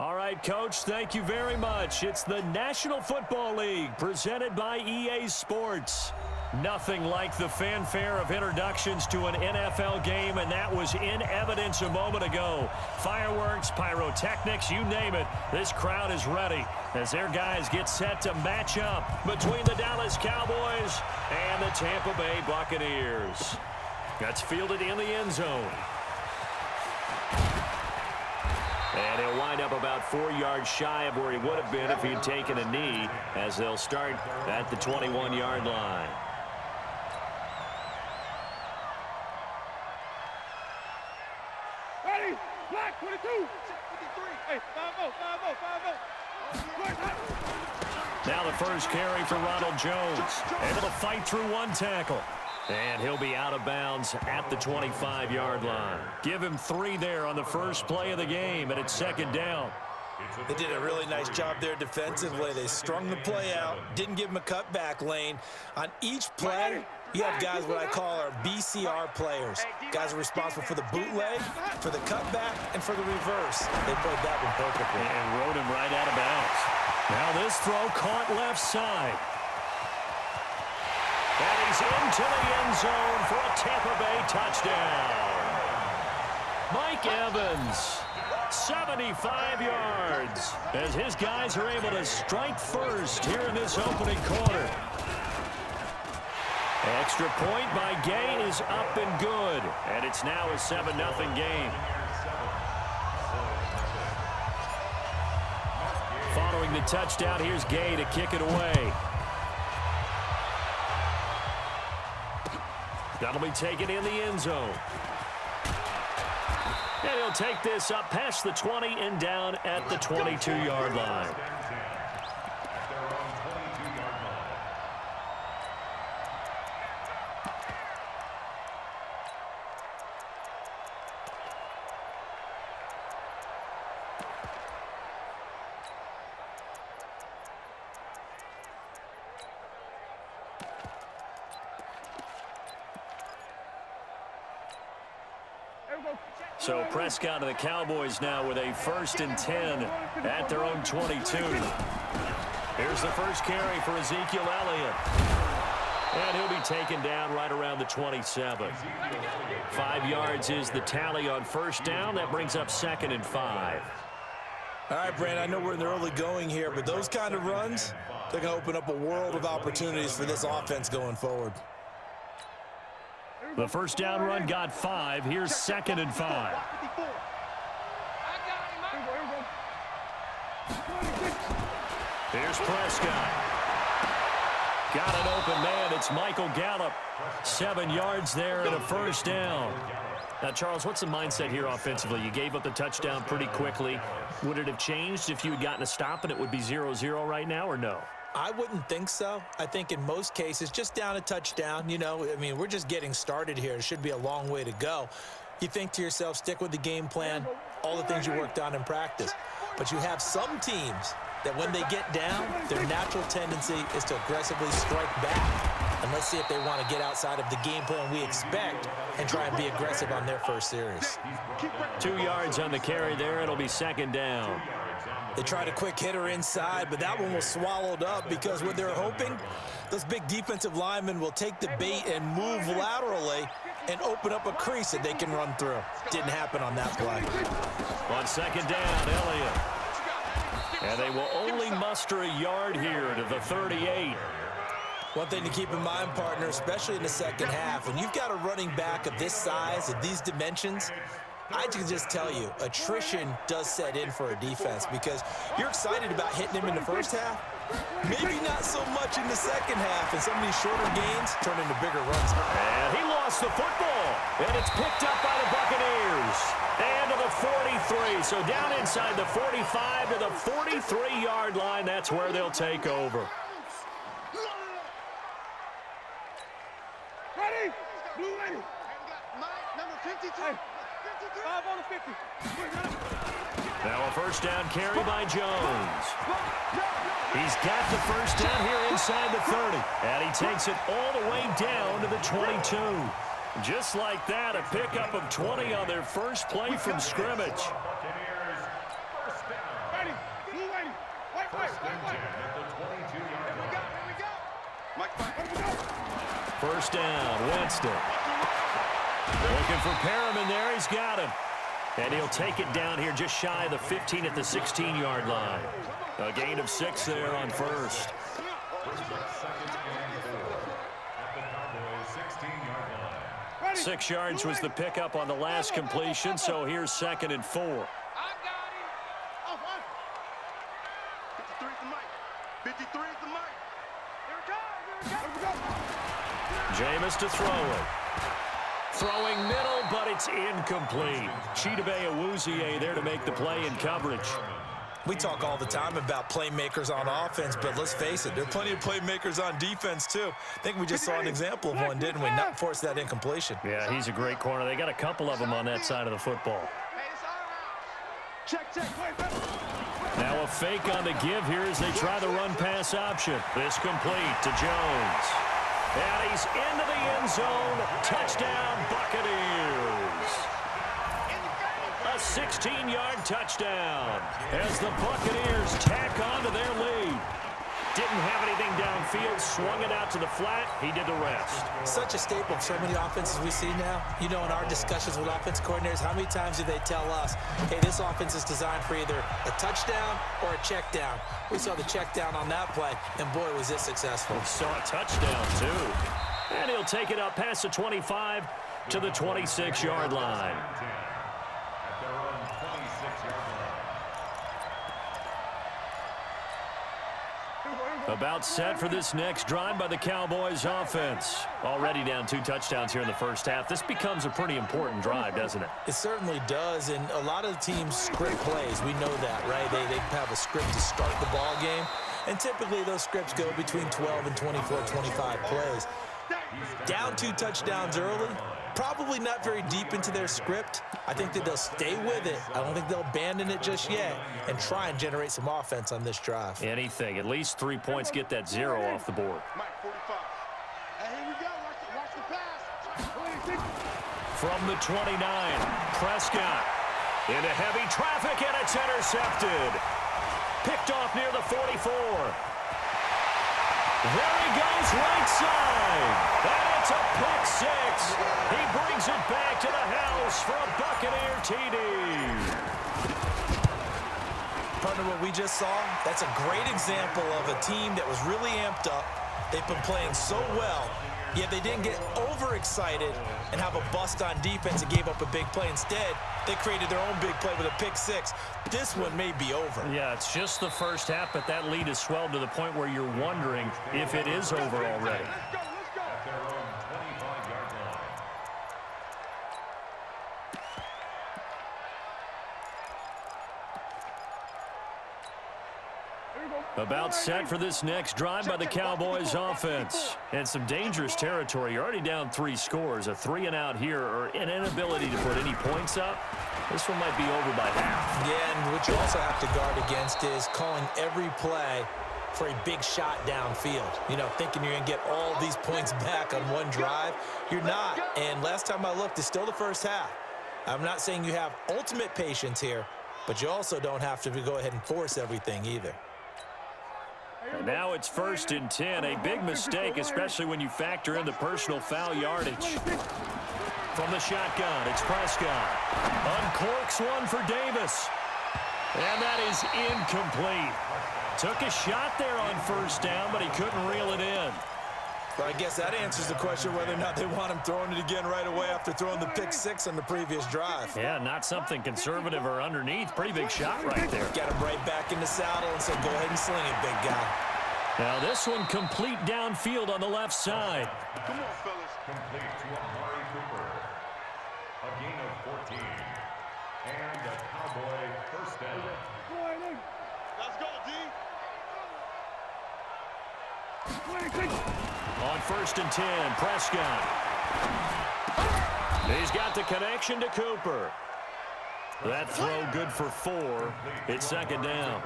All right, Coach, thank you very much. It's the National Football League presented by EA Sports. Nothing like the fanfare of introductions to an NFL game, and that was in evidence a moment ago. Fireworks, pyrotechnics, you name it. This crowd is ready as their guys get set to match up between the Dallas Cowboys and the Tampa Bay Buccaneers. That's fielded in the end zone. And he'll wind up about 4 yards shy of where he would have been if he'd taken a knee, as they'll start at the 21-yard line. Ready, black, 22, 53, hey, 5-0. Now the first carry for Ronald Jones, able to fight through one tackle. And he'll be out of bounds at the 25-yard line. Give him 3 there on the first play of the game, and it's second down. They did a really nice job there defensively. They strung the play out, didn't give him a cutback lane. On each play, you have guys what I call our BCR players. Guys are responsible for the bootleg, for the cutback, and for the reverse. They played that one perfectly. And rode him right out of bounds. Now this throw caught left side. And he's into the end zone for a Tampa Bay touchdown. Mike Evans, 75 yards, as his guys are able to strike first here in this opening quarter. Extra point by Gay is up and good, and it's now a 7-0 game. Following the touchdown, here's Gay to kick it away. That'll be taken in the end zone. And he'll take this up past the 20 and down at the 22-yard line. So Prescott and the Cowboys now with a 1st and 10 at their own 22. Here's the first carry for Ezekiel Elliott. And he'll be taken down right around the 27. 5 yards is the tally on first down. That brings up 2nd and 5. All right, Brandon, I know we're in the early going here, but those kind of runs, they're going to open up a world of opportunities for this offense going forward. The first down run got 5. Here's 2nd and 5. Here's Prescott. Got an open man. It's Michael Gallup. 7 yards there and a first down. Now, Charles, what's the mindset here offensively? You gave up the touchdown pretty quickly. Would it have changed if you had gotten a stop and it would be 0-0 right now, or no? I wouldn't think so. I think in most cases, just down a touchdown, you know, I mean, we're just getting started here. It should be a long way to go. You think to yourself, stick with the game plan, all the things you worked on in practice. But you have some teams that when they get down, their natural tendency is to aggressively strike back. And let's see if they want to get outside of the game plan we expect and try and be aggressive on their first series. 2 yards on the carry there. It'll be 2nd down. They tried a quick hitter inside, but that one was swallowed up because what they're hoping, those big defensive linemen will take the bait and move laterally and open up a crease that they can run through. Didn't happen on that play. On 2nd down, Elliott. And they will only muster a yard here to the 38. One thing to keep in mind, partner, especially in the second half, when you've got a running back of this size, of these dimensions, I can just tell you, attrition does set in for a defense because you're excited about hitting him in the first half. Maybe not so much in the second half, and some of these shorter gains turn into bigger runs. And he lost the football, and it's picked up by the Buccaneers. And to the 43, so down inside the 45 to the 43-yard line. That's where they'll take over. Ready? Blue ready. Number 52. 5 on the 50. Now a first down carry by Jones. He's got the first down here inside the 30. And he takes it all the way down to the 22. Just like that, a pickup of 20 on their first play from scrimmage. First down, Winston. Looking for Perriman there. He's got him. And he'll take it down here just shy of the 15 at the 16-yard line. A gain of 6 there on first. 6 yards was the pickup on the last completion, so here's 2nd and 4. I got him. 53 is the mic. 53 is the mic. Here it comes. Jameis to throw it. Throwing middle, but it's incomplete. Chidobe Awuzie there to make the play in coverage. We talk all the time about playmakers on offense, but let's face it, there are plenty of playmakers on defense, too. I think we just saw an example of one, didn't we? Not force that incompletion. Yeah, he's a great corner. They got a couple of them on that side of the football. Check. Now a fake on the give here as they try the run-pass option. This complete to Jones. And he's into the end zone. Touchdown, Buccaneers. A 16-yard touchdown as the Buccaneers tack on to their lead. Didn't have anything downfield, swung it out to the flat. He did the rest. Such a staple of so many offenses we see now. You know, in our discussions with offense coordinators, how many times do they tell us, hey, this offense is designed for either a touchdown or a check down. We saw the check down on that play, and boy, was it successful. We saw a touchdown, too. And he'll take it up past the 25 to the 26-yard line. About set for this next drive by the Cowboys offense. Already down 2 touchdowns here in the first half. This becomes a pretty important drive, doesn't it? It certainly does, and a lot of the teams script plays. We know that, right? They have a script to start the ball game, and typically those scripts go between 12 and 24, 25 plays. Down 2 touchdowns early, probably not very deep into their script. I think that they'll stay with it. I don't think they'll abandon it just yet and try and generate some offense on this drive. Anything. At least 3 points, get that 0 off the board. Mike, 45. Hey, here we go. Watch the pass. From the 29, Prescott into heavy traffic, and it's intercepted. Picked off near the 44. There he goes, right side. And it's a pick 6. He brings it back to the house for a Buccaneer TD. Partner, what we just saw, that's a great example of a team that was really amped up. They've been playing so well, yet they didn't get overexcited and have a bust on defense and gave up a big play. Instead, they created their own big play with a pick 6. This one may be over. Yeah, it's just the first half, but that lead has swelled to the point where you're wondering if it is over already. Let's go. About set for this next drive by the Cowboys offense. And some dangerous territory. You're already down 3 scores. A 3-and-out here, or an inability to put any points up. This one might be over by half. Yeah, and what you also have to guard against is calling every play for a big shot downfield. You know, thinking you're going to get all these points back on one drive. You're not. And last time I looked, it's still the first half. I'm not saying you have ultimate patience here, but you also don't have to go ahead and force everything either. And now it's 1st and 10. A big mistake, especially when you factor in the personal foul yardage. From the shotgun, it's Prescott. Uncorks one for Davis. And that is incomplete. Took a shot there on 1st down, but he couldn't reel it in. Well, I guess that answers the question whether or not they want him throwing it again right away after throwing the pick 6 on the previous drive. Yeah, not something conservative or underneath. Pretty big shot right there. Got him right back in the saddle and said, go ahead and sling it, big guy. Now this one complete downfield on the left side. Come on, fellas. Complete to Amari Cooper. A gain of 14. And a Cowboy first down. Let's go, D. On 1st and 10, Prescott. He's got the connection to Cooper. That throw good for 4. It's 2nd down.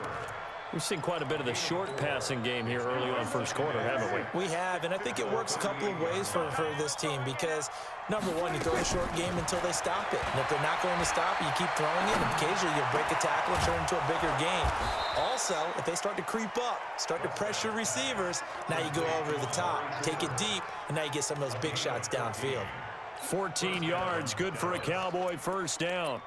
We've seen quite a bit of the short passing game here early on first quarter, haven't we? We have, and I think it works a couple of ways for this team because, number one, you throw the short game until they stop it. And if they're not going to stop it, you keep throwing it, and occasionally you'll break a tackle and turn it into a bigger game. Also, if they start to creep up, start to pressure receivers, now you go over the top, take it deep, and now you get some of those big shots downfield. 14 yards, good for a Cowboy first down.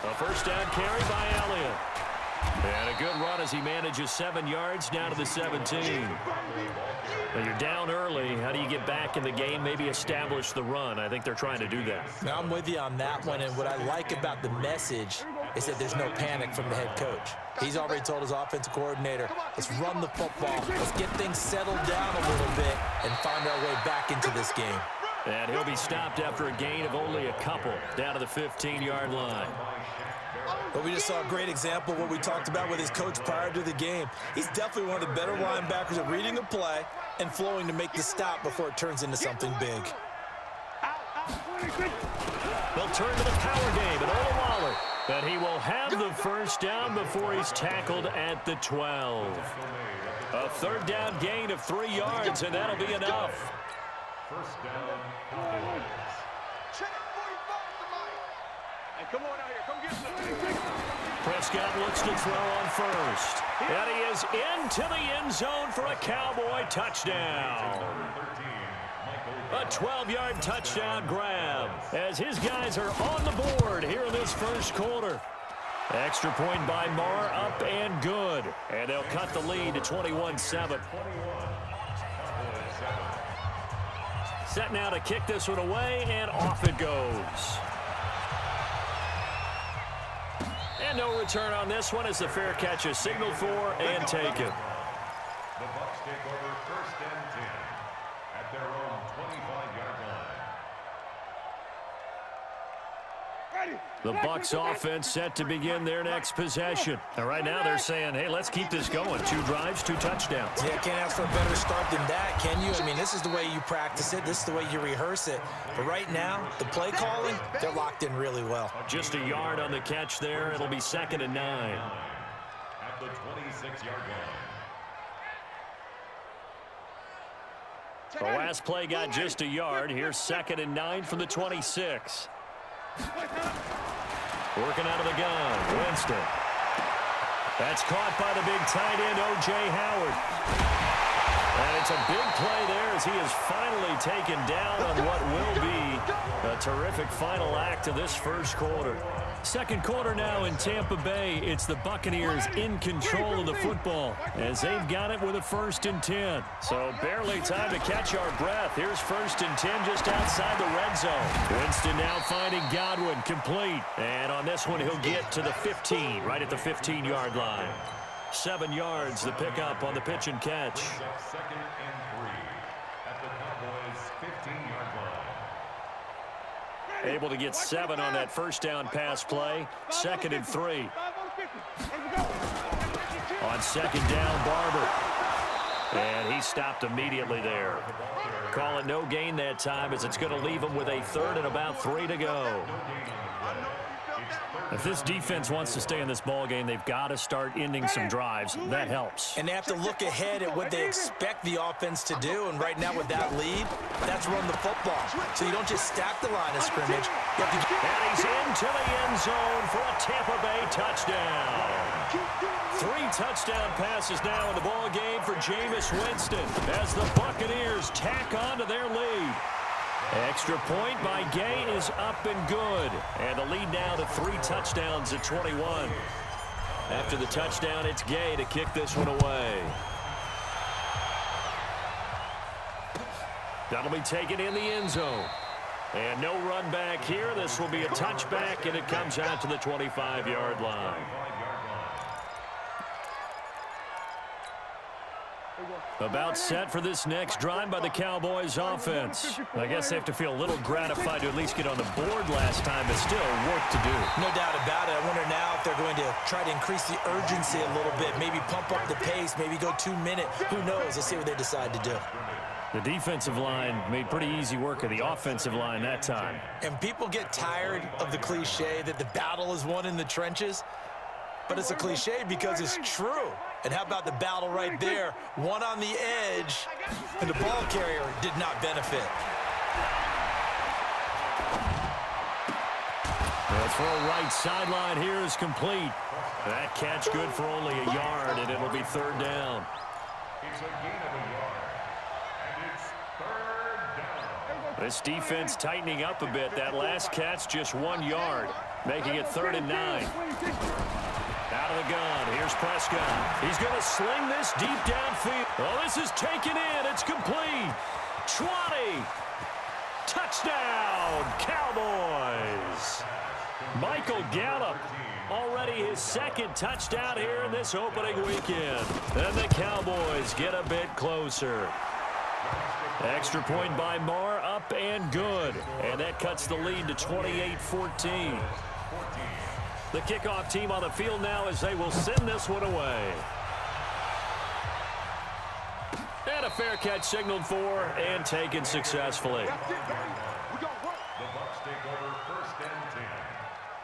A first down carry by Elliott. And a good run as he manages 7 yards down to the 17. Now you're down early. How do you get back in the game, maybe establish the run? I think they're trying to do that. Now, I'm with you on that one, and what I like about the message is that there's no panic from the head coach. He's already told his offensive coordinator, let's run the football, let's get things settled down a little bit and find our way back into this game. And he'll be stopped after a gain of only a couple down to the 15-yard line. But we just saw a great example of what we talked about with his coach prior to the game. He's definitely one of the better linebackers at reading a play and flowing to make the stop before it turns into something big. They'll turn to the power game and Waller. But he will have the first down before he's tackled at the 12. A third down gain of 3 yards, and that'll be enough. First down, Cowboys. Come on out here. Come get some. Prescott looks to throw on first. And he is into the end zone for a Cowboy touchdown. A 12-yard touchdown grab as his guys are on the board here in this first quarter. Extra point by Marr, up and good. And they'll cut the lead to 21-7. Set now to kick this one away, and off it goes. And no return on this one as the fair catch is signaled for and taken. The Bucs take over first and 10 at their own 25-yard line. The Bucs offense set to begin their next possession. And right now they're saying, hey, let's keep this going. 2 drives, 2 touchdowns. Yeah, can't ask for a better start than that, can you? I mean, this is the way you practice it. This is the way you rehearse it. But right now, the play calling, they're locked in really well. Just a yard on the catch there. It'll be 2nd and 9. At the 26-yard line. The last play got just a yard. Here's 2nd and 9 from the 26. Working out of the gun, Winston. That's caught by the big tight end, O.J. Howard. And it's a big play there as he is finally taken down on what will be a terrific final act of this first quarter. Second quarter now in Tampa Bay. It's the Buccaneers in control of the football as they've got it with a 1st and 10. So barely time to catch our breath. Here's 1st and 10 just outside the red zone. Winston now finding Godwin, complete. And on this one, he'll get to the 15, right at the 15-yard line. 7 yards, the pickup on the pitch and catch. 2nd and 3 at the Cowboys' 15-yard line. Able to get 7 on that first down pass play. 2nd and 3. On 2nd down, Barber. And he stopped immediately there. Call it no gain that time as it's going to leave him with a 3rd and about 3 to go. If this defense wants to stay in this ball game, they've got to start ending some drives. That helps. And they have to look ahead at what they expect the offense to do. And right now with that lead, that's run the football. So you don't just stack the line of scrimmage. You have to... And he's into the end zone for a Tampa Bay touchdown. 3 touchdown passes now in the ball game for Jameis Winston as the Buccaneers tack on to their lead. Extra point by Gay is up and good. And the lead now to 3 touchdowns at 21. After the touchdown, it's Gay to kick this one away. That'll be taken in the end zone. And no run back here. This will be a touchback, and it comes out to the 25-yard line. About set for this next drive by the Cowboys offense. I guess they have to feel a little gratified to at least get on the board last time, but still work to do. No doubt about it. I wonder now if they're going to try to increase the urgency a little bit, maybe pump up the pace, maybe go 2 minutes. Who knows? Let's see what they decide to do. The defensive line made pretty easy work of the offensive line that time. And people get tired of the cliche that the battle is won in the trenches. But it's a cliche because it's true. And how about the battle right there? One on the edge, and the ball carrier did not benefit. The throw right sideline here is complete. That catch good for only a yard, and it'll be third down. It's a gain of a yard. And it's third down. This defense tightening up a bit. That last catch just 1 yard, making it 3rd and 9. Out of the gun. Here's Prescott. He's going to sling this deep downfield. Oh, this is taken in. It's complete. 20. Touchdown, Cowboys. Michael Gallup, already his 2nd touchdown here in this opening weekend. And the Cowboys get a bit closer. Extra point by Marr, up and good. And that cuts the lead to 28-14. The kickoff team on the field now as they will send this one away. And a fair catch signaled for and taken successfully. The Bucs take over 1st and 10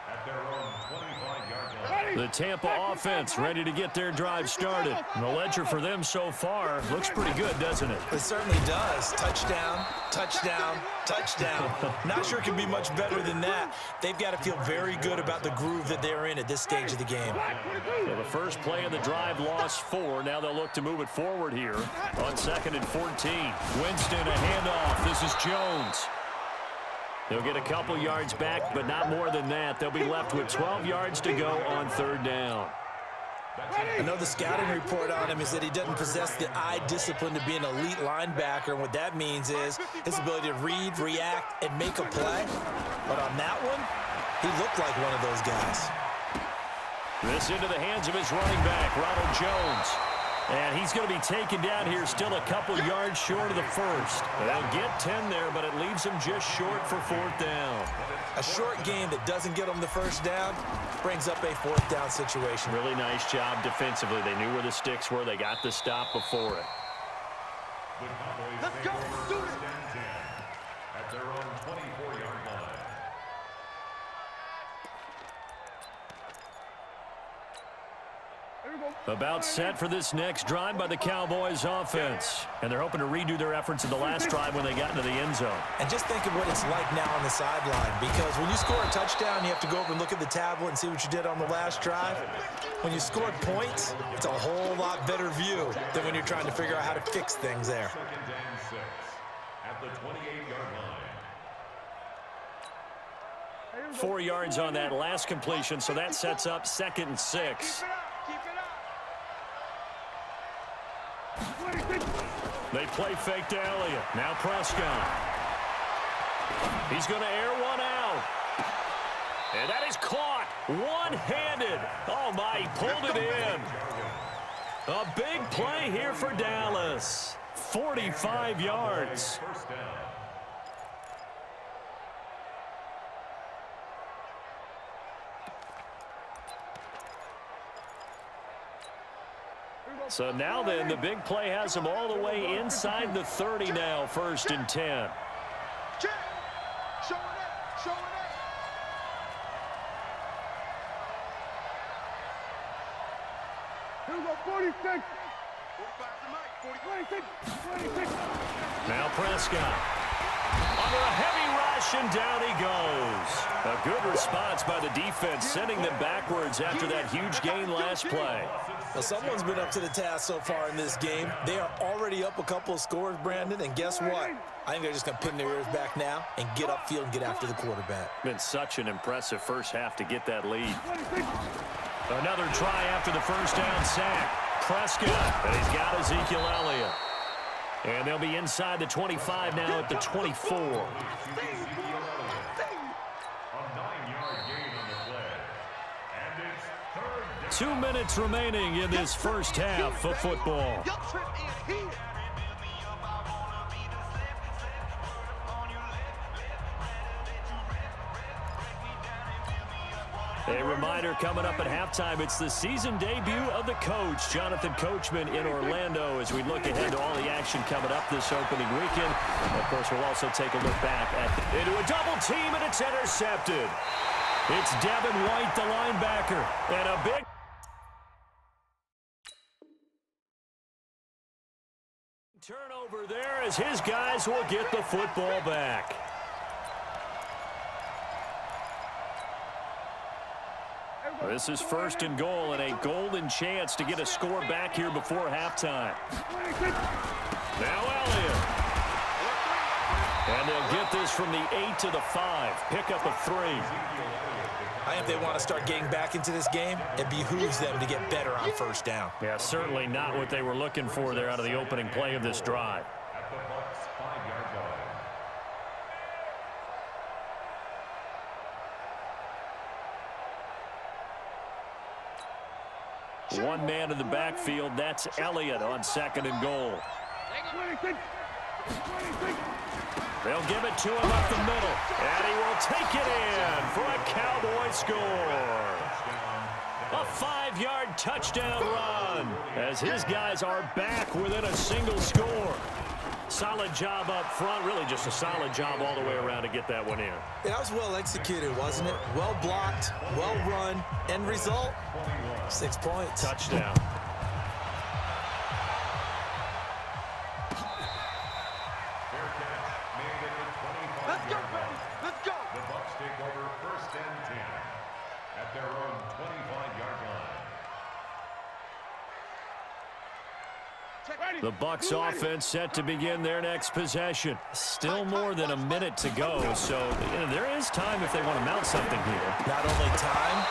at their own 25-yard line. The Tampa offense ready to get their drive started. And the ledger for them so far looks pretty good, doesn't it? It certainly does. Touchdown, touchdown, touchdown. Not sure it can be much better than that. They've got to feel very good about the groove that they're in at this stage of the game. So the first play of the drive lost 4. Now they'll look to move it forward here on 2nd and 14. Winston, a handoff. This is Jones. They'll get a couple yards back, but not more than that. They'll be left with 12 yards to go on 3rd down. I know the scouting report on him is that he doesn't possess the eye discipline to be an elite linebacker, and what that means is his ability to read, react, and make a play. But on that one, he looked like one of those guys. This into the hands of his running back, Ronald Jones. And he's going to be taken down here still a couple yards short of the first. They'll get 10 there, but it leaves him just short for 4th down. A short game that doesn't get them the first down brings up a 4th down situation. Really nice job defensively. They knew where the sticks were. They got the stop before it. The Cowboys take over 1st and 10 at their own 24-yard line. About set for this next drive by the Cowboys offense. And they're hoping to redo their efforts in the last drive when they got into the end zone. And just think of what it's like now on the sideline, because when you score a touchdown, you have to go over and look at the tablet and see what you did on the last drive. When you scored points, it's a whole lot better view than when you're trying to figure out how to fix things there. 2nd and 6 at the 28-yard line. 4 yards on that last completion, so that sets up 2nd and 6. They play fake to Elliott. Now Prescott. He's going to air one out. And that is caught one-handed. Oh, my, he pulled it in. A big play here for Dallas. 45 yards. 1st down. So now then, the big play has him all the way inside the 30 now, 1st and 10. Check. Show it up. Show it up. Here we go, 46. 45 to Mike. 26. Now Prescott. Under a heavy rush, and down he goes. A good response by the defense, sending them backwards after that huge gain last play. Well, someone's been up to the task so far in this game. They are already up a couple of scores, Brandon, and guess what? I think they're just going to pin their ears back now and get upfield and get after the quarterback. Been such an impressive first half to get that lead. Another try after the first down sack. Prescott, and he's got Ezekiel Elliott. And they'll be inside the 25 now at the 24. A 9-yard gain on the play. And it's 3rd down. 2 minutes remaining in this first half of football. Your trip is here. A reminder coming up at halftime, it's the season debut of the coach, Jonathan Coachman in Orlando, as we look ahead to all the action coming up this opening weekend. And of course, we'll also take a look back into a double team, and it's intercepted. It's Devin White, the linebacker, and a big turnover there as his guys will get the football back. This is 1st and goal, and a golden chance to get a score back here before halftime. Now Elliott. And they'll get this from the 8 to the 5. Pick up a 3. I think if they want to start getting back into this game, it behooves them to get better on 1st down. Yeah, certainly not what they were looking for there out of the opening play of this drive. At the Bucs 5-yard line. One man in the backfield, that's Elliott on 2nd and goal. They'll give it to him up the middle, and he will take it in for a Cowboy score. A 5-yard touchdown run as his guys are back within a single score. Solid job up front, really just a solid job all the way around to get that one in. That was well executed, wasn't it? Well blocked, well run, end result, 6 points. Touchdown. Let's go, baby. Let's go. The Bucs take over 1st and 10 at their own 25-yard line. The Bucs offense set to begin their next possession. Still more than a minute to go, so there is time if they want to mount something here. Not only time,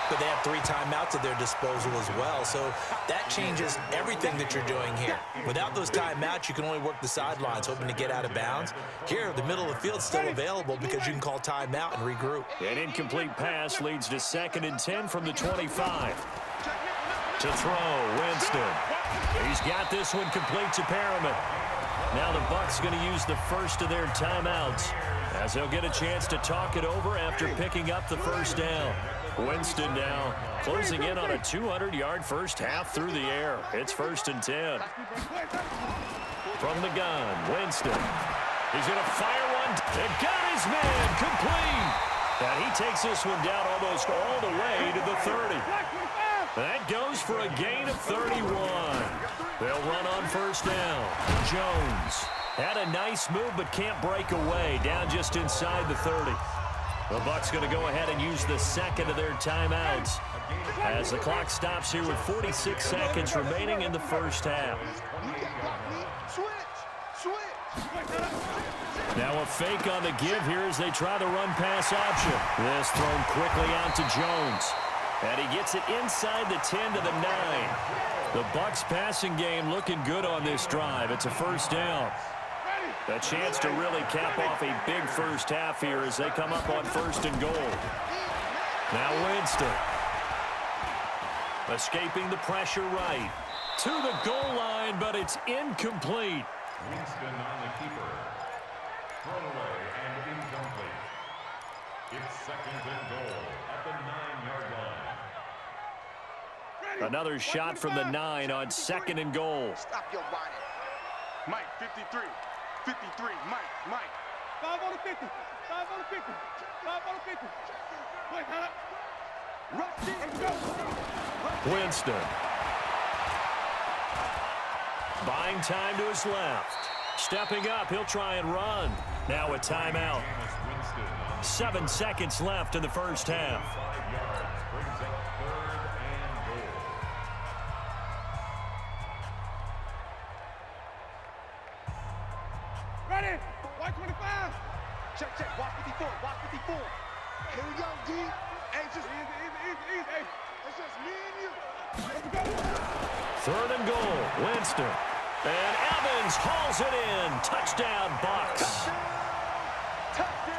but they have 3 timeouts at their disposal as well. So that changes everything that you're doing here. Without those timeouts, you can only work the sidelines, hoping to get out of bounds. Here, the middle of the field's still available because you can call timeout and regroup. An incomplete pass leads to 2nd and 10 from the 25. To throw, Winston. He's got this one complete to Perriman. Now the Bucs going to use the first of their timeouts as they'll get a chance to talk it over after picking up the 1st down. Winston now closing in on a 200-yard first half through the air. It's 1st and 10. From the gun, Winston. He's going to fire one. They got his man complete. And he takes this one down almost all the way to the 30. That goes for a gain of 31. They'll run on 1st down. Jones had a nice move but can't break away. Down just inside the 30. The Bucs going to go ahead and use the 2nd of their timeouts as the clock stops here with 46 seconds remaining in the first half. Now a fake on the give here as they try the run-pass option. This thrown quickly out to Jones. And he gets it inside the 10 to the 9. The Bucs passing game looking good on this drive. It's a 1st down. A chance to really cap off a big first half here as they come up on 1st and goal. Now Winston. Escaping the pressure right. To the goal line, but it's incomplete. Winston on the keeper. Thrown away and incomplete. It's 2nd and goal at the 9-yard line. Another shot from the 9 on 2nd and goal. Stop your whining. Mike, 53. 53, Mike. 5 on the 50. 5 on the 50. 5 on the 50. Wait, hold up. Winston. Buying time to his left. Stepping up, he'll try and run. Now a timeout. 7 seconds left in the first half. 5 yards brings up 3rd and goal. Ready? White 25. Check. Watch 54. Here we go, D. Hey, just easy. Hey, it's just me and you. Let's go. 3rd and goal. Winston. And Evans hauls it in. Touchdown, Bucs.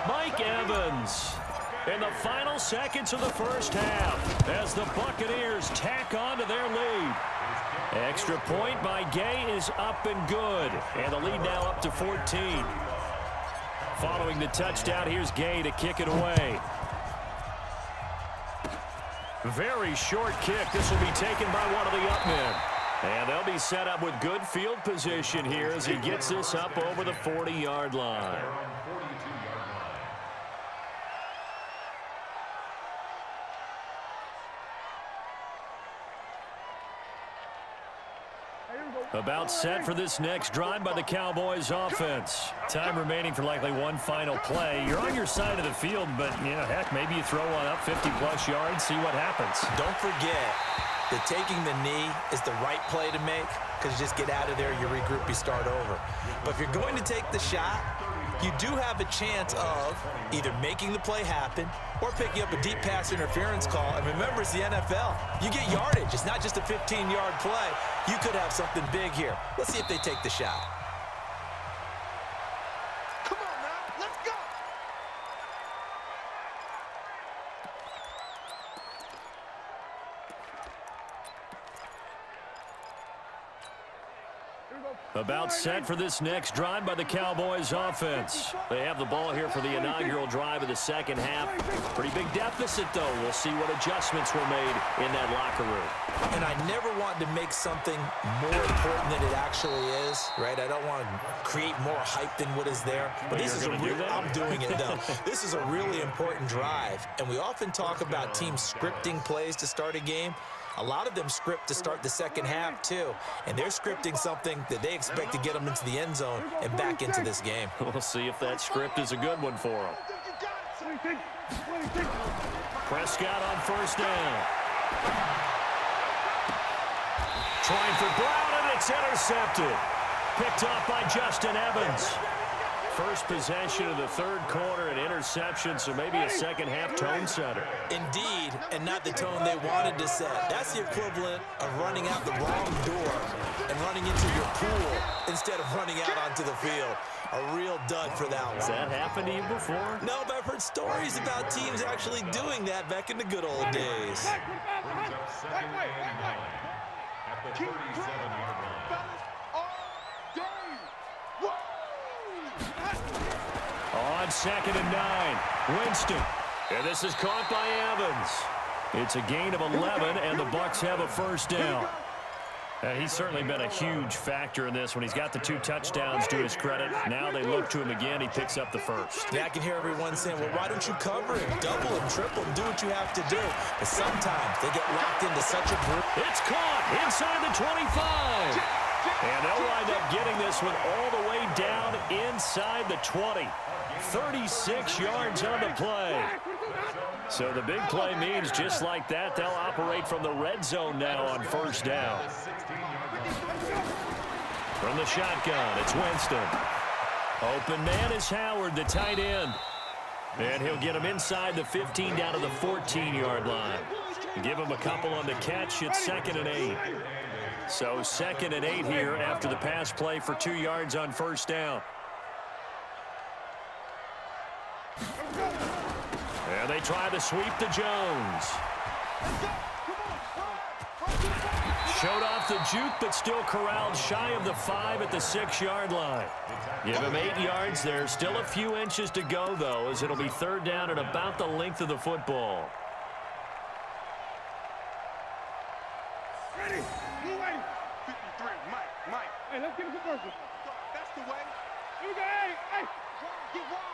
Mike Evans in the final seconds of the first half as the Buccaneers tack on to their lead. Extra point by Gay is up and good. And the lead now up to 14. Following the touchdown, here's Gay to kick it away. Very short kick. This will be taken by one of the up men. And they'll be set up with good field position here as he gets this up over the 40-yard line. About set for this next drive by the Cowboys offense. Time remaining for likely one final play. You're on your side of the field, but, you know, heck, maybe you throw one up 50-plus yards, see what happens. Don't forget that taking the knee is the right play to make, because you just get out of there, you regroup, you start over. But if you're going to take the shot, you do have a chance of either making the play happen or picking up a deep pass interference call. And remember, it's the NFL. You get yardage. It's not just a 15-yard play. You could have something big here. Let's see if they take the shot. Come on now, let's go. About set for this next drive by the Cowboys offense. They have the ball here for the inaugural drive of the second half. Pretty big deficit, though. We'll see what adjustments were made in that locker room. And I never want to make something more important than it actually is, right? I don't want to create more hype than what is there. But this is a real, I'm doing it, though. This is a really important drive. And we often talk about teams scripting plays to start a game. A lot of them script to start the second half, too. And they're scripting something that they expect to get them into the end zone and back into this game. We'll see if that script is a good one for them. Prescott on first down. Trying for Brown, and it's intercepted. Picked off by Justin Evans. First possession of the third quarter, an interception, so maybe a second-half tone setter. Indeed, and not the tone they wanted to set. That's the equivalent of running out the wrong door and running into your pool instead of running out onto the field. A real dud for that one. Has that happened to you before? No, but I've heard stories about teams actually doing that back in the good old days. Brings up second and 9 at the 37-yard line. On second and 9, Winston. And this is caught by Evans. It's a gain of 11, and the Bucs have a first down. He's certainly been a huge factor in this when he's got the 2 touchdowns to his credit. Now they look to him again. He picks up the first. Yeah, I can hear everyone saying, well, why don't you cover him, double him, triple him, do what you have to do. But sometimes they get locked into such a group. It's caught inside the 25. And they'll wind up getting this one all the way down inside the 20. 36 yards on the play. So the big play means just like that, they'll operate from the red zone now on first down. From the shotgun, it's Winston. Open man is Howard, the tight end. And he'll get him inside the 15 down to the 14-yard line. Give him a couple on the catch. It's second and 8. So second and 8 here after the pass play for 2 yards on first down. And they try to sweep to Jones. Showed off the juke, but still corralled shy of the 5 at the 6-yard line. Give him 8 yards there. Still a few inches to go, though, as it'll be third down at about the length of the football. Ready? Move ready. 53, Mike. Hey, let's get a conversion. That's the way. You go, hey. Get wide.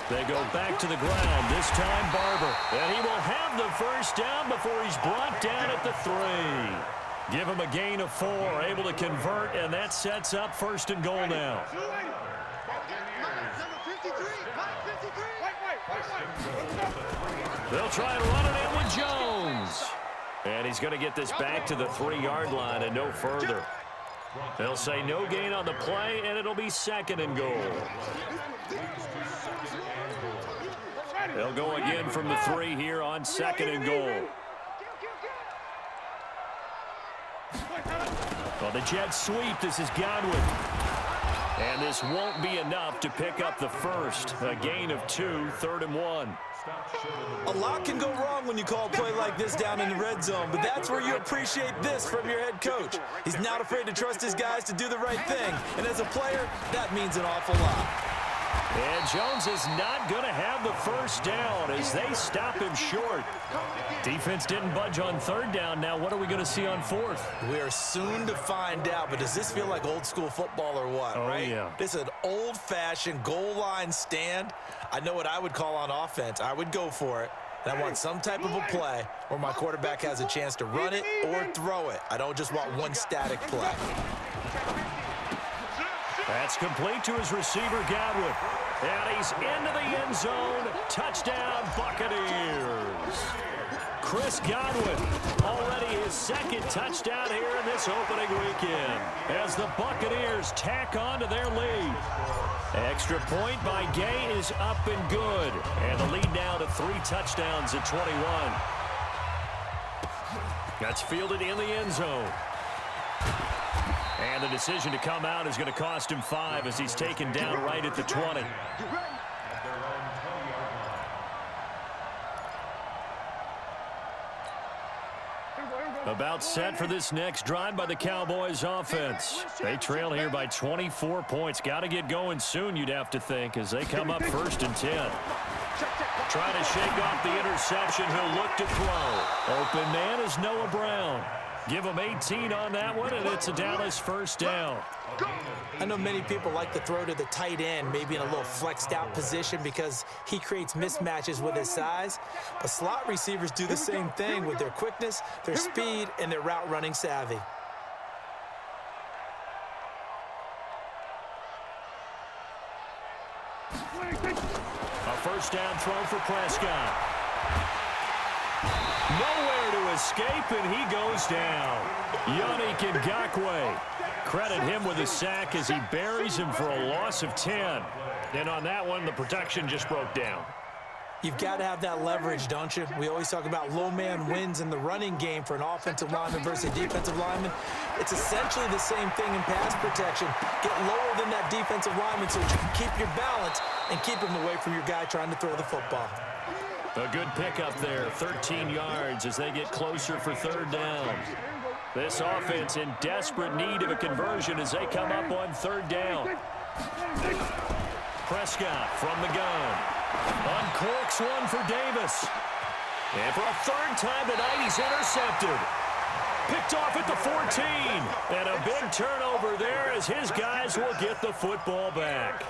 They go back to the ground, this time Barber. And he will have the first down before he's brought down at the 3. Give him a gain of 4, able to convert, and that sets up first and goal now. They'll try and run it in with Jones. And he's going to get this back to the 3-yard line and no further. They'll say no gain on the play, and it'll be second and goal. They'll go again from the 3 here on second and goal. Well, the Jets sweep. This is Godwin. And this won't be enough to pick up the first. A gain of 2, third and 1. A lot can go wrong when you call a play like this down in the red zone, but that's where you appreciate this from your head coach. He's not afraid to trust his guys to do the right thing, and as a player, that means an awful lot. And Jones is not going to have the first down as they stop him short. Defense didn't budge on third down. Now what are we going to see on fourth? We are soon to find out, but does this feel like old school football or what, right? Yeah. This is an old-fashioned goal line stand. I know what I would call on offense. I would go for it. And I want some type of a play where my quarterback has a chance to run it or throw it. I don't just want one static play. That's complete to his receiver, Godwin. And he's into the end zone. Touchdown, Buccaneers. Chris Godwin, already his second touchdown here in this opening weekend as the Buccaneers tack on to their lead. Extra point by Gay is up and good. And the lead now to 3 touchdowns at 21. That's fielded in the end zone. And the decision to come out is going to cost him 5 as he's taken down right at the 20. About set for this next drive by the Cowboys offense. They trail here by 24 points. Got to get going soon, you'd have to think, as they come up 1st and 10. Trying to shake off the interception. He'll look to throw. Open man is Noah Brown. Give him 18 on that one, and it's a Dallas first down. I know many people like to throw to the tight end, maybe in a little flexed out position because he creates mismatches with his size. But slot receivers do the same thing with their quickness, their speed, and their route running savvy. A first down throw for Prescott. Nowhere to escape, and he goes down. Yannick Ngakoue. Credit him with a sack as he buries him for a loss of 10. And on that one, the protection just broke down. You've got to have that leverage, don't you? We always talk about low man wins in the running game for an offensive lineman versus a defensive lineman. It's essentially the same thing in pass protection. Get lower than that defensive lineman so that you can keep your balance and keep him away from your guy trying to throw the football. A good pickup there, 13 yards as they get closer for third down. This offense in desperate need of a conversion as they come up on third down. Prescott from the gun. Uncorks one for Davis. And for a third time tonight, he's intercepted. Picked off at the 14. And a big turnover there as his guys will get the football back.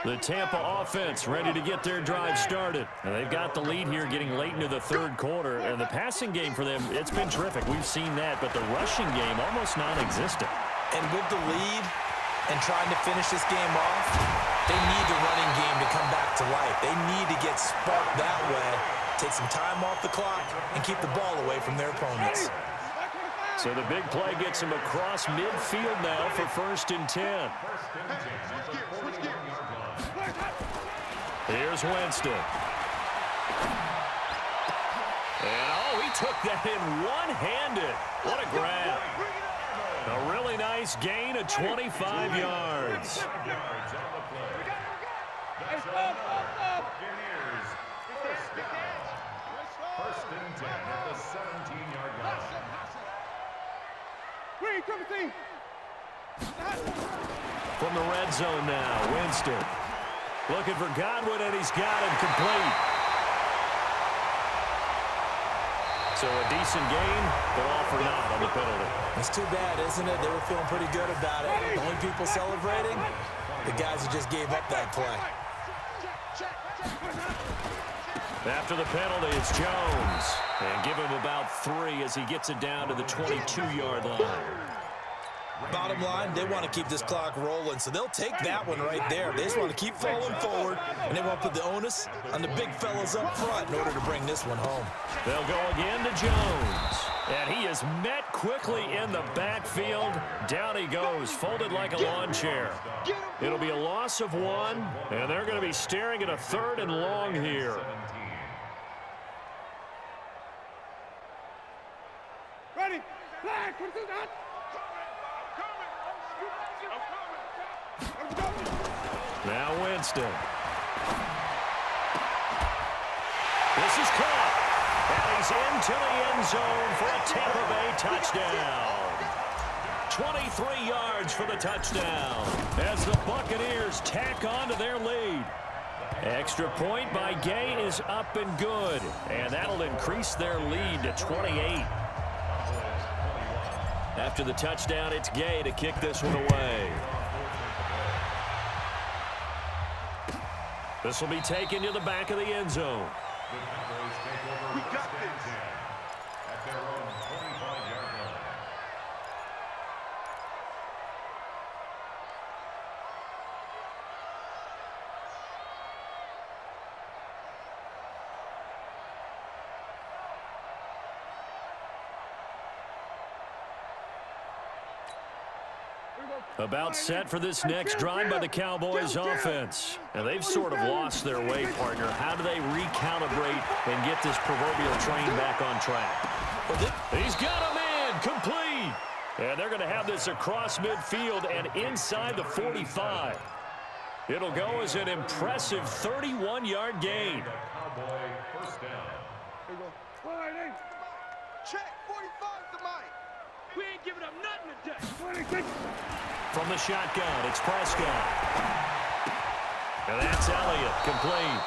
The Tampa offense ready to get their drive started. And they've got the lead here getting late into the third quarter. And the passing game for them, it's been terrific. We've seen that. But the rushing game almost non-existent. And with the lead and trying to finish this game off, they need the running game to come back to life. They need to get sparked that way, take some time off the clock, and keep the ball away from their opponents. So the big play gets him across midfield now for 1st and 10. Here's Winston. And, oh, he took that in one-handed. What a grab. A really nice gain of 25 yards. First and 10 at the 17-yard line. From the red zone now, Winston. Looking for Godwin, and he's got him complete. So a decent gain, but all for naught on the penalty. It's too bad, isn't it? They were feeling pretty good about it. The only people celebrating, the guys who just gave up that play. After the penalty, it's Jones. And give him about 3 as he gets it down to the 22-yard line. Bottom line, they want to keep this clock rolling, so they'll take that one right there. They just want to keep falling forward, and they want to put the onus on the big fellas up front in order to bring this one home. They'll go again to Jones. And he is met quickly in the backfield. Down he goes, folded like a lawn chair. It'll be a loss of 1, and they're going to be staring at a 3rd and long here. Ready? Flag! What is that? Now Winston. This is caught. And he's into the end zone for a Tampa Bay touchdown. 23 yards for the touchdown as the Buccaneers tack on to their lead. Extra point by Gay is up and good, and that'll increase their lead to 28. After the touchdown, it's Gay to kick this one away. This will be taken to the back of the end zone. We got this. At their own 25-yard line. About set for this next drive by the Cowboys offense. And they've sort of lost their way, partner. How do they recalibrate and get this proverbial train back on track? He's got a man complete. And they're going to have this across midfield and inside the 45. It'll go as an impressive 31-yard gain. Cowboy first down. Check, 45 to Mike. We ain't giving up nothing today. From the shotgun, it's Prescott. And that's Elliott, complete.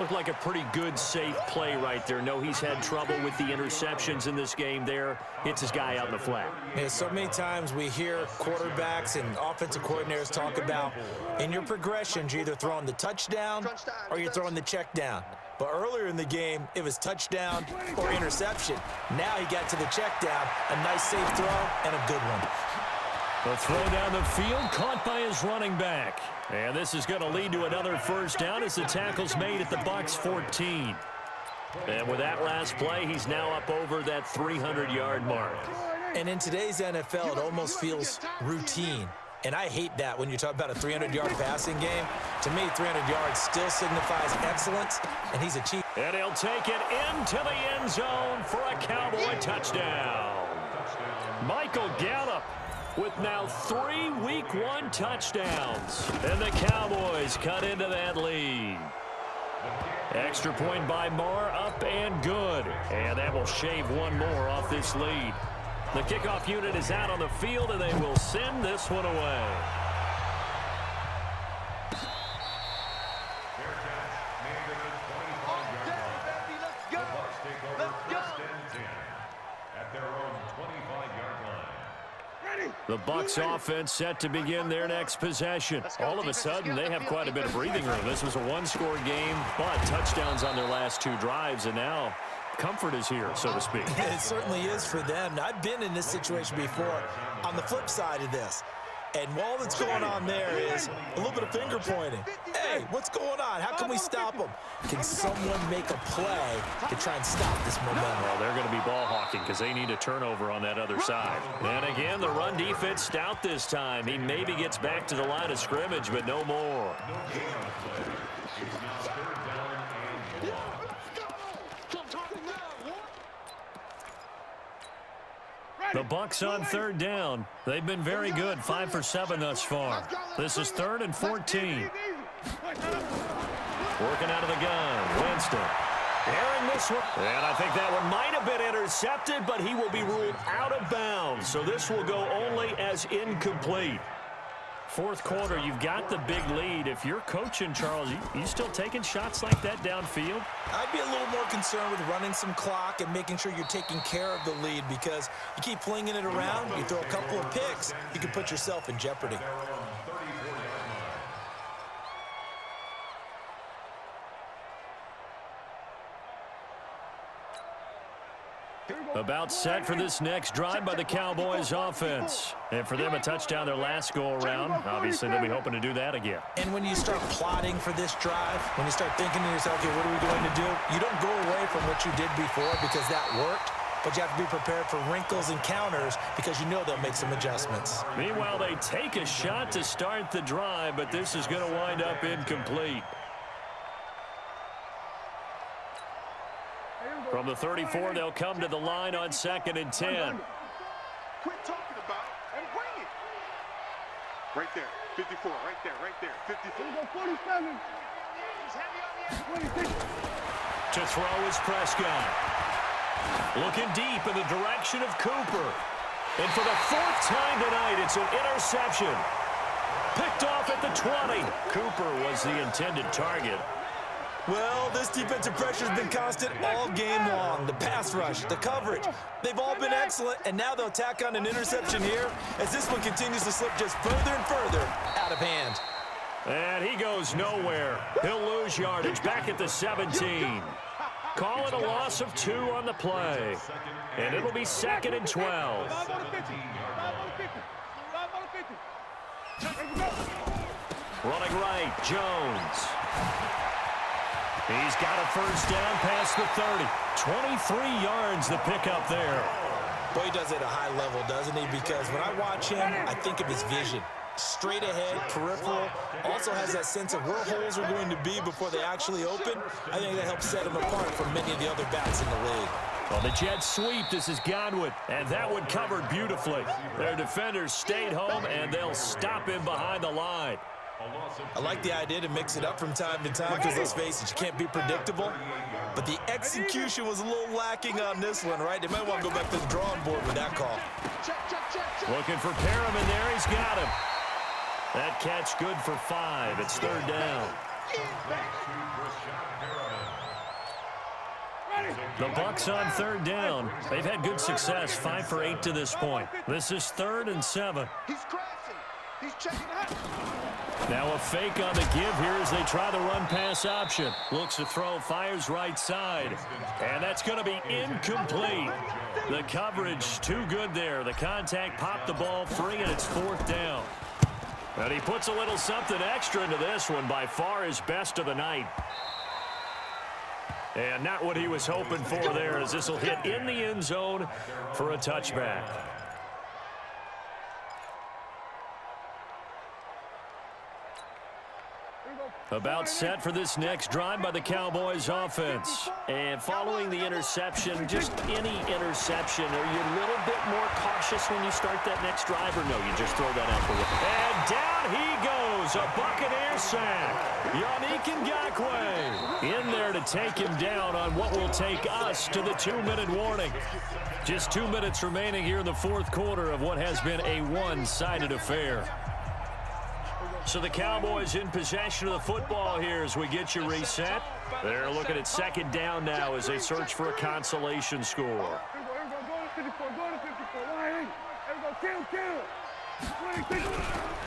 Looked like a pretty good, safe play right there. No, he's had trouble with the interceptions in this game there. Hits his guy out in the flat. Yeah, so many times we hear quarterbacks and offensive coordinators talk about in your progressions, you're either throwing the touchdown or you're throwing the check down. But earlier in the game, it was touchdown or interception. Now he got to the check down, a nice safe throw, and a good one. The throw down the field, caught by his running back. And this is going to lead to another first down as the tackle's made at the Bucs 14. And with that last play, he's now up over that 300-yard mark. And in today's NFL, it almost feels routine. And I hate that when you talk about a 300-yard passing game. To me, 300 yards still signifies excellence, and he's achieved. And he'll take it into the end zone for a Cowboy touchdown. Michael Gallup with now 3 Week 1 touchdowns. And the Cowboys cut into that lead. Extra point by Marr, up and good. And that will shave one more off this lead. The kickoff unit is out on the field, and they will send this one away. The Bucs offense set to begin their next possession. All of a sudden, they have quite a bit of breathing room. This was a one-score game, but touchdowns on their last 2 drives, and now comfort is here, so to speak. It certainly is for them. Now, I've been in this situation before on the flip side of this. And all that's going on there is a little bit of finger pointing. Hey, what's going on? How can we stop them? Can someone make a play to try and stop this momentum? Well, they're going to be ball hawking because they need a turnover on that other side. And again, the run defense stout this time. He maybe gets back to the line of scrimmage, but no more. The Bucs on third down. They've been very good, 5 for 7 thus far. This is 3rd and 14. Working out of the gun, Winston. Airing this one. And I think that one might have been intercepted, but he will be ruled out of bounds. So this will go only as incomplete. 4th quarter, you've got the big lead. If you're coaching, Charles, you still taking shots like that downfield? I'd be a little more concerned with running some clock and making sure you're taking care of the lead, because you keep flinging it around, you throw a couple of picks, you can put yourself in jeopardy. About set for this next drive by the Cowboys offense. And for them, a touchdown their last go-around. Obviously, they'll be hoping to do that again. And when you start plotting for this drive, when you start thinking to yourself, okay, what are we going to do? You don't go away from what you did before because that worked, but you have to be prepared for wrinkles and counters because you know they'll make some adjustments. Meanwhile, they take a shot to start the drive, but this is going to wind up incomplete. From the 34, they'll come to the line on 2nd and 10. Quit talking about and bring it. Right there, 54, right there, 54. 47. He's heavy on the edge. To throw is Prescott. Looking deep in the direction of Cooper. And for the fourth time tonight, it's an interception. Picked off at the 20. Cooper was the intended target. Well, this defensive pressure has been constant all game long. The pass rush, the coverage, they've all been excellent, and now they'll tack on an interception here as this one continues to slip just further and further out of hand. And he goes nowhere. He'll lose yardage back at the 17. Call it a loss of 2 on the play. And it'll be 2nd and 12. Running right, Jones. He's got a first down past the 30. 23 yards the pickup there. Boy, he does it at a high level, doesn't he? Because when I watch him, I think of his vision. Straight ahead, peripheral, also has that sense of where holes are going to be before they actually open. I think that helps set him apart from many of the other backs in the league. Well, the jet sweep, this is Godwin, and that one covered beautifully. Their defenders stayed home, and they'll stop him behind the line. I like the idea to mix it up from time to time because, let's face it, you can't be predictable. But the execution was a little lacking on this one, right? They might want to go back to the drawing board with that call. Looking for Perriman there. He's got him. That catch good for 5. It's 3rd down. The Bucs on 3rd down. They've had good success, 5 for 8 to this point. This is 3rd and 7. He's crashing. He's checking out. Now a fake on the give here as they try the run-pass option. Looks to throw, fires right side. And that's going to be incomplete. The coverage too good there. The contact popped the ball free, and it's 4th down. And he puts a little something extra into this one, by far his best of the night. And not what he was hoping for there, as this will hit in the end zone for a touchback. About set for this next drive by the Cowboys offense. And following the interception, just any interception, are you a little bit more cautious when you start that next drive, or no, you just throw that out the way? And down he goes, a Buccaneer sack. Yannick Ngakoue in there to take him down on what will take us to the 2-minute warning. Just 2 minutes remaining here in the 4th quarter of what has been a one-sided affair. So the Cowboys in possession of the football here as we get you reset. They're looking at 2nd down now as they search for a consolation score.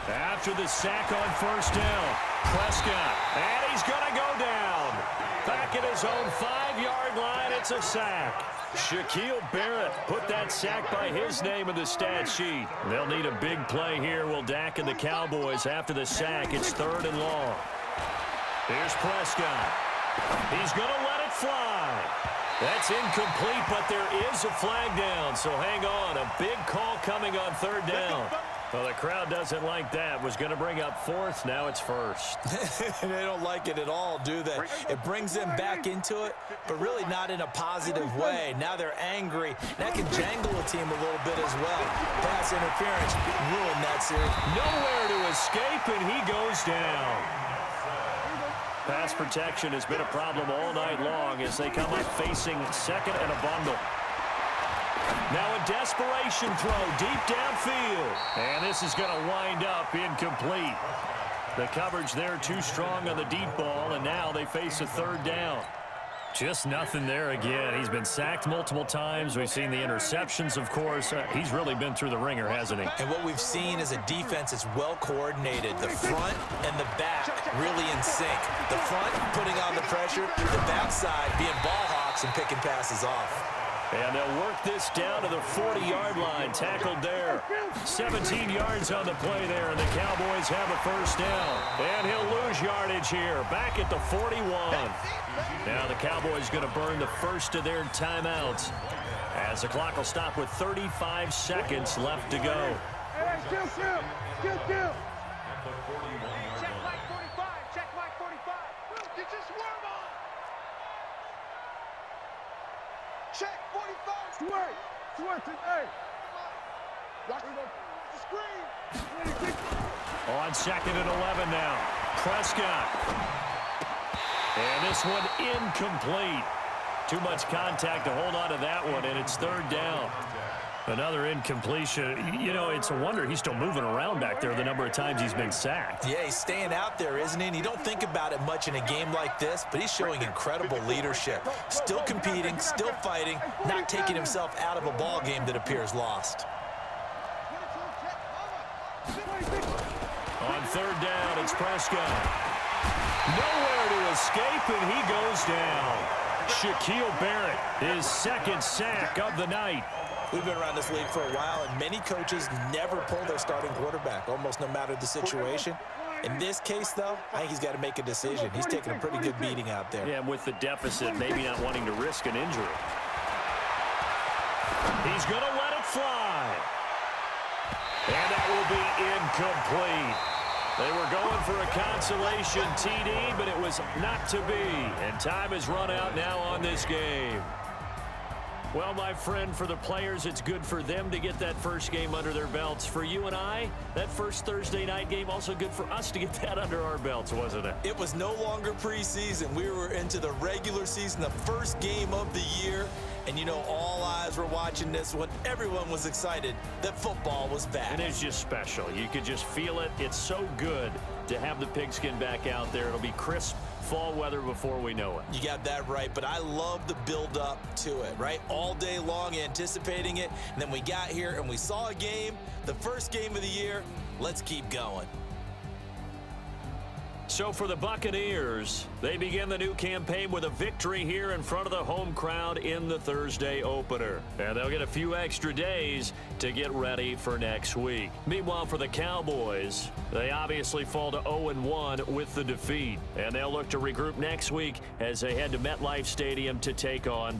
After the sack on 1st down, Prescott, and he's going to go down. Back at his own 5-yard line, it's a sack. Shaquille Barrett put that sack by his name in the stat sheet. They'll need a big play here, will Dak and the Cowboys after the sack. It's 3rd and long. Here's Prescott. He's going to let it fly. That's incomplete, but there is a flag down, so hang on. A big call coming on 3rd down. Well, the crowd doesn't like that. Was going to bring up 4th. Now it's 1st. They don't like it at all, do they? It brings them back into it, but really not in a positive way. Now they're angry. That can jangle a team a little bit as well. Pass interference ruined that series. Nowhere to escape, and he goes down. Pass protection has been a problem all night long as they come up facing 2nd and a bundle. Now a desperation throw deep downfield. And this is going to wind up incomplete. The coverage there too strong on the deep ball, and now they face a 3rd down. Just nothing there again. He's been sacked multiple times. We've seen the interceptions, of course. He's really been through the ringer, hasn't he? And what we've seen is a defense that's well coordinated. The front and the back really in sync. The front putting on the pressure, the backside being ball hawks and picking passes off. And they'll work this down to the 40-yard line. Tackled there. 17 yards on the play there, and the Cowboys have a 1st down. And he'll lose yardage here, back at the 41. Now the Cowboys going to burn the first of their timeouts as the clock will stop with 35 seconds left to go. Kill. Check like 45. Check like 45. Get your swerve on. Check 45. Swerve today. Watch the screen. On 2nd and 11 now. Prescott. And this one incomplete. Too much contact to hold on to that one, and it's 3rd down. Another incompletion. You know, it's a wonder he's still moving around back there the number of times he's been sacked. Yeah, he's staying out there, isn't he? And you don't think about it much in a game like this, but he's showing incredible leadership. Still competing, still fighting, not taking himself out of a ball game that appears lost. On third down, it's Prescott. Nowhere to escape, and he goes down. Shaquille Barrett, his second sack of the night. We've been around this league for a while, and many coaches never pull their starting quarterback, almost no matter the situation. In this case, though, I think he's got to make a decision. He's taking a pretty good beating out there. Yeah, and with the deficit, maybe not wanting to risk an injury. He's going to let it fly. And that will be incomplete. They were going for a consolation TD, but it was not to be. And time has run out now on this game. Well, my friend, for the players, it's good for them to get that first game under their belts. For you and I, that first Thursday night game, also good for us to get that under our belts, wasn't it? It was no longer preseason. We were into the regular season, the first game of the year. And, you know, all eyes were watching this one. Everyone was excited that football was back. And it's just special. You could just feel it. It's so good to have the pigskin back out there. It'll be crisp fall weather before we know it. You got that right, but I love the build-up to it, right? All day long anticipating it, and then we got here and we saw a game, the first game of the year. Let's keep going. So for the Buccaneers, they begin the new campaign with a victory here in front of the home crowd in the Thursday opener. And they'll get a few extra days to get ready for next week. Meanwhile, for the Cowboys, they obviously fall to 0-1 with the defeat. And they'll look to regroup next week as they head to MetLife Stadium to take on the